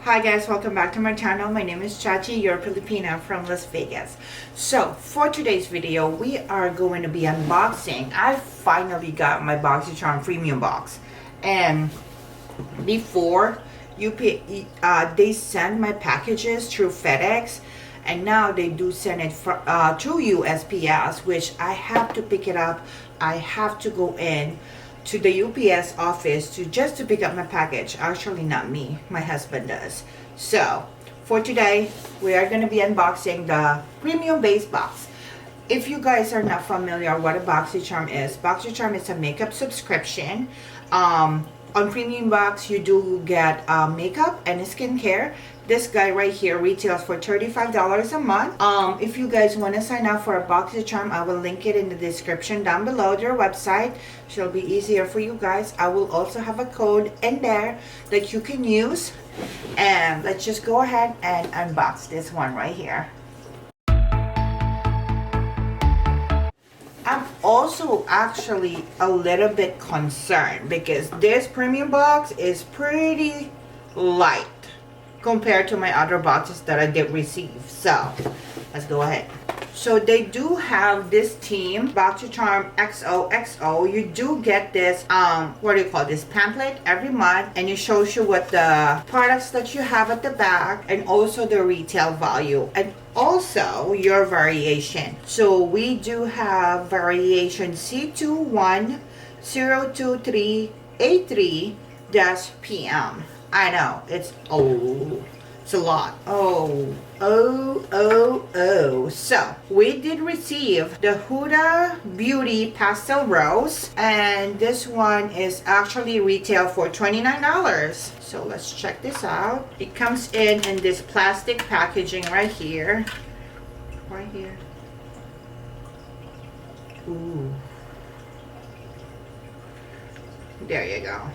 Hi guys, welcome back to my channel. My name is Chachi, your Filipina from Las Vegas. So for today's video, we are going to be unboxing. I finally got my Boxycharm premium box, and before they send my packages through FedEx, and now they do send it through USPS, which I have to pick it up. I have to go in to the UPS office just to pick up my package. Actually, not me, my husband does. So for today, we are going to be unboxing the premium base box. If you guys are not familiar what a Boxycharm is a makeup subscription. On premium box, you do get makeup and skincare. This guy right here retails for $35 a month. If you guys want to sign up for a Boxycharm, I will link it in the description down below, their website. It'll be easier for you guys. I will also have a code in there that you can use. And let's just go ahead and unbox this one right here. I'm also actually a little bit concerned because this premium box is pretty light compared to my other boxes that I did receive. So let's go ahead. So they do have this theme, Boxycharm XOXO. You do get this what do you call this, pamphlet every month, and it shows you what the products that you have at the back and also the retail value and also your variation. So we do have variation C21023A3-PM. I know, it's a lot. So we did receive the Huda Beauty Pastel Rose, and this one is actually retail for $29. So let's check this out. It comes in this plastic packaging right here. Ooh, there you go.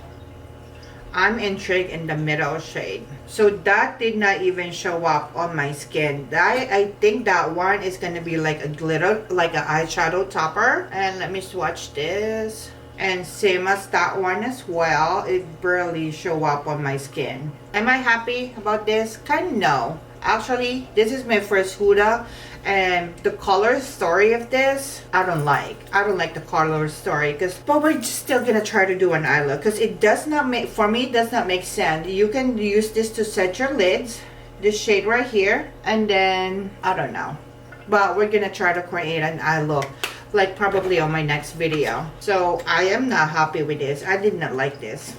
I'm intrigued in the middle shade. So that did not even show up on my skin. I think that one is going to be like a glitter, like an eyeshadow topper. And let me swatch this. And same as that one as well. It barely show up on my skin. Am I happy about this? Kind of no. Actually, this is my first Huda, and the color story of this, I don't like the color story, but we're just still gonna try to do an eye look because it does not make, for me, it does not make sense. You can use this to set your lids, this shade right here, and then I don't know, but we're gonna try to create an eye look like probably on my next video. So I am not happy with this. I did not like this.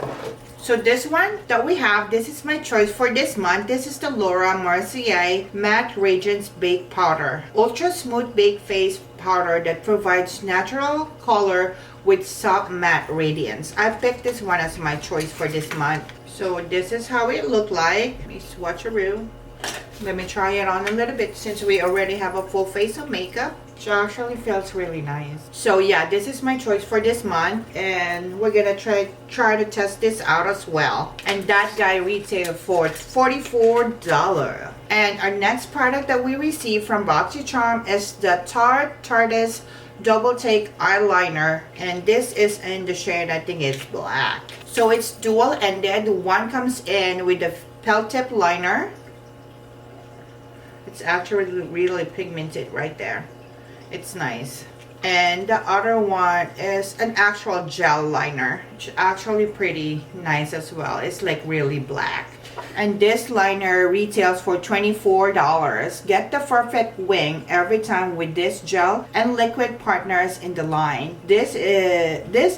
So this one that we have, this is my choice for this month. This is the Mercier Matte Radiance Bake Powder. Ultra Smooth Bake Face Powder that provides natural color with soft matte radiance. I picked this one as my choice for this month. So this is how it looked like. Let me swatcheroo. Let me try it on a little bit since we already have a full face of makeup. It actually feels really nice. So yeah, this is my choice for this month, and we're gonna try to test this out as well. And that guy retailed for $44. And our next product that we received from Boxycharm is the Tarte Double Take Eyeliner, and this is in the shade, I think it's black. So it's dual-ended. One comes in with the felt tip liner. It's actually really pigmented right there. It's nice. And the other one is an actual gel liner, which is actually pretty nice as well. It's like really black. And this liner retails for $24. Get the perfect wing every time with this gel and liquid partners in the line. This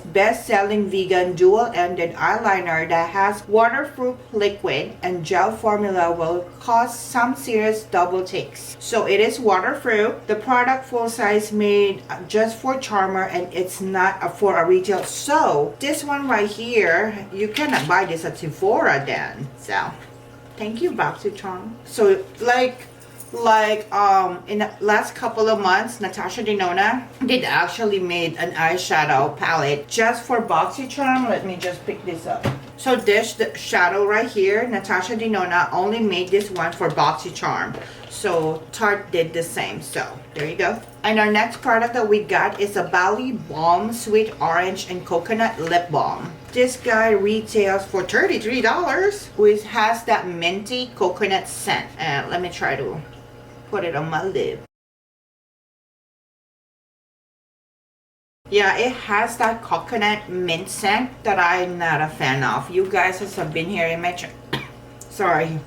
best-selling vegan dual-ended eyeliner that has waterproof liquid and gel formula will cause some serious double takes. So it is waterproof. The product full size made just for charmer, and it's not for a retail. So this one right here, you cannot buy this at Sephora then. So thank you, Boxycharm. So like in the last couple of months, Natasha Denona did actually made an eyeshadow palette just for Boxycharm. Let me just pick this up. So this shadow right here, Natasha Denona only made this one for Boxycharm. So Tarte did the same. So there you go. And our next product that we got is a Bali Balm Sweet Orange and Coconut Lip Balm. This guy retails for $33, which has that minty coconut scent. And let me try to put it on my lip. Yeah, it has that coconut mint scent that I'm not a fan of. You guys have been here in my sorry.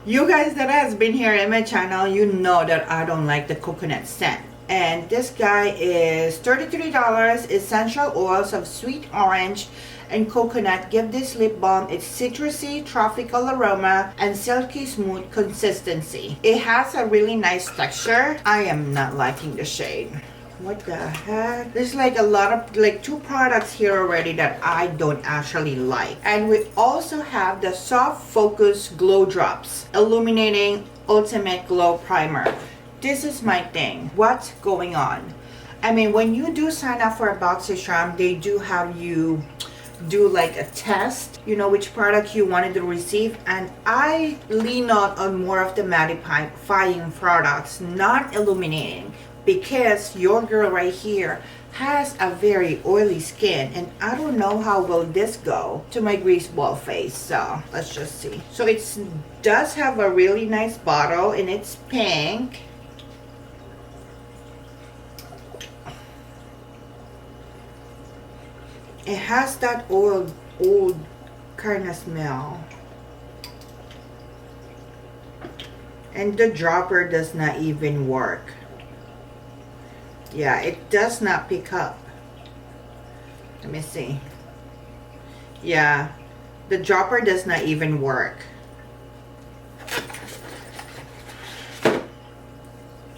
You guys that has been here in my channel, you know that I don't like the coconut scent. And this guy is $33. Essential oils of sweet orange and coconut give this lip balm its citrusy, tropical aroma and silky smooth consistency. It has a really nice texture. I am not liking the shade. What the heck? There's like a lot of, like 2 products here already that I don't actually like. And we also have the Soft Focus Glow Drops Illuminating Ultimate Glow Primer. This is my thing. What's going on? I mean, when you do sign up for a Boxycharm, they do have you do like a test, you know, which product you wanted to receive. And I lean on more of the mattifying products, not illuminating. Because your girl right here has a very oily skin, and I don't know how will this go to my grease ball face. So let's just see. So it does have a really nice bottle, and it's pink. It has that old kind of smell, and the dropper does not even work. Yeah, it does not pick up. Let me see. Yeah, the dropper does not even work.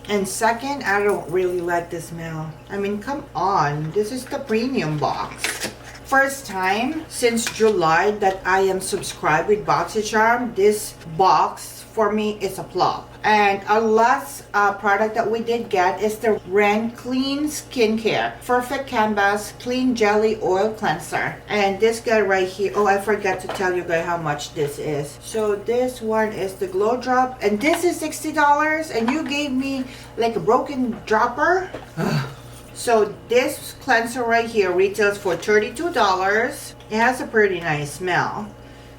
And second, I don't really like the smell. I mean, come on. This is the premium box. First time since July that I am subscribed with Boxycharm. This box for me is a flop. And our last product that we did get is the Ren Clean Skincare Perfect Canvas Clean Jelly Oil Cleanser. And this guy right here, oh, I forgot to tell you guys how much this is. So this one is the Glow Drop, and this is $60, and you gave me like a broken dropper. So this cleanser right here retails for $32. It has a pretty nice smell.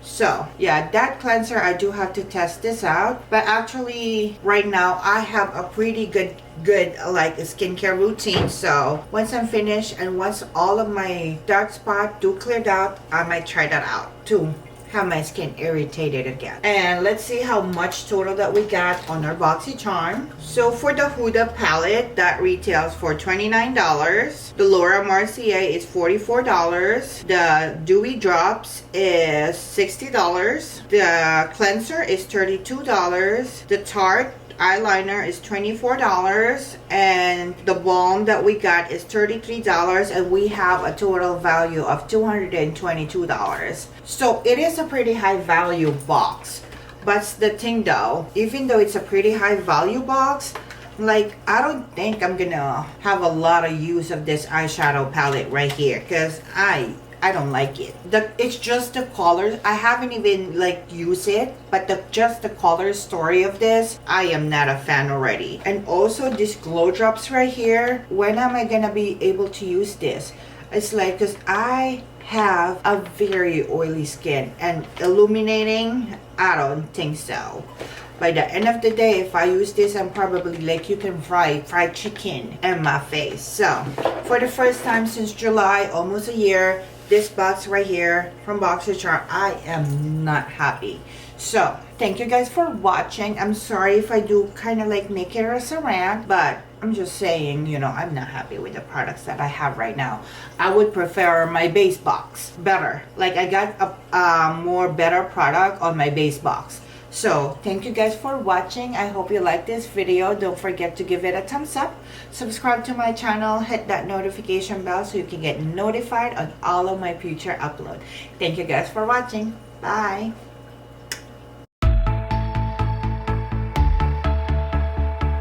So yeah, that cleanser, I do have to test this out. But actually right now I have a pretty good like a skincare routine. So once I'm finished and once all of my dark spots do cleared out, I might try that out too. Have my skin irritated again. And let's see how much total that we got on our Boxycharm. So for the Huda palette, that retails for $29. The Laura Mercier is $44. The Dewy Drops is $60. The cleanser is $32. The Tarte eyeliner is $24, and the balm that we got is $33, and we have a total value of $222. So it is a pretty high value box. But the thing though, even though it's a pretty high value box, like I don't think I'm gonna have a lot of use of this eyeshadow palette right here, because I don't like it. It's just the colors. I haven't even like used it, but just the color story of this, I am not a fan already. And also these glow drops right here, when am I gonna be able to use this? It's like, because I have a very oily skin, and illuminating, I don't think so. By the end of the day, if I use this, I'm probably like, you can fry fried chicken in my face. So for the first time since July, almost a year, this box right here from Boxycharm, I am not happy. So thank you guys for watching. I'm sorry if I do kind of like make it as a rant, but I'm just saying, you know, I'm not happy with the products that I have right now. I would prefer my base box better. Like I got a more better product on my base box. So thank you guys for watching. I hope you like this video. Don't forget to give it a thumbs up. Subscribe to my channel. Hit that notification bell so you can get notified on all of my future uploads. Thank you guys for watching. Bye.